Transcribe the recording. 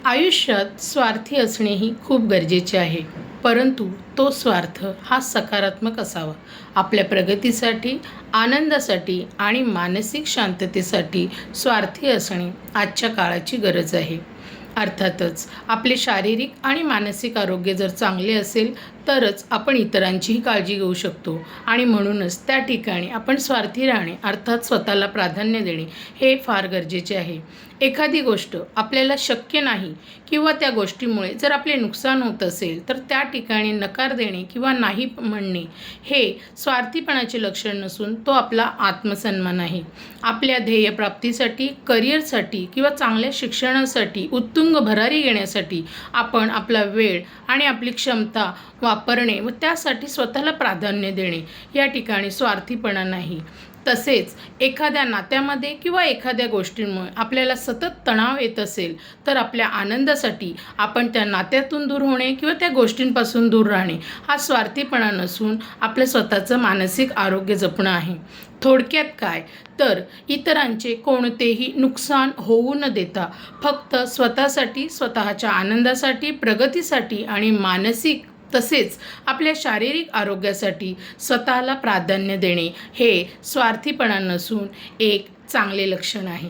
आयुष्यात स्वार्थी असणेही खूप गरजेचे आहे, परंतु तो स्वार्थ हा सकारात्मक असावा. आपल्या प्रगतीसाठी, आनंदासाठी आणि मानसिक शांततेसाठी स्वार्थी असणे आजच्या काळाची गरज आहे. अर्थातच आपले शारीरिक आणि मानसिक आरोग्य जर चांगले असेल तरच आपण इतरांचीही काळजी घेऊ शकतो आणि म्हणूनच त्या ठिकाणी आपण स्वार्थी राहणे अर्थात स्वतःला प्राधान्य देणे हे फार गरजेचे आहे. एखादी गोष्ट आपल्याला शक्य नाही किंवा त्या गोष्टीमुळे जर आपले नुकसान होत असेल तर त्या ठिकाणी नकार देणे किंवा नाही म्हणणे हे स्वार्थीपणाचे लक्षण नसून तो आपला आत्मसन्मान आहे. आपल्या ध्येयप्राप्तीसाठी, करिअरसाठी किंवा चांगल्या शिक्षणासाठी, उत्तुंग भरारी घेण्यासाठी आपण आपला वेळ आणि आपली क्षमता वापरणे व त्यासाठी स्वतःला प्राधान्य देणे या ठिकाणी स्वार्थीपणा नाही. तसेच एखाद्या नात्यामध्ये किंवा एखाद्या गोष्टींमुळे आपल्याला सतत तणाव येत असेल तर आपल्या आनंदासाठी आपण त्या नात्यातून दूर होणे किंवा त्या गोष्टींपासून दूर राहणे हा स्वार्थीपणा नसून आपलं स्वतःचं मानसिक आरोग्य जपणं आहे. थोडक्यात काय तर इतरांचे कोणतेही नुकसान होऊ न देता फक्त स्वतःसाठी, स्वतःच्या आनंदासाठी, प्रगतीसाठी आणि मानसिक तसेच आपल्या शारीरिक आरोग्यासाठी स्वतःला प्राधान्य देणे हे स्वार्थीपणा नसून एक चांगले लक्षण आहे.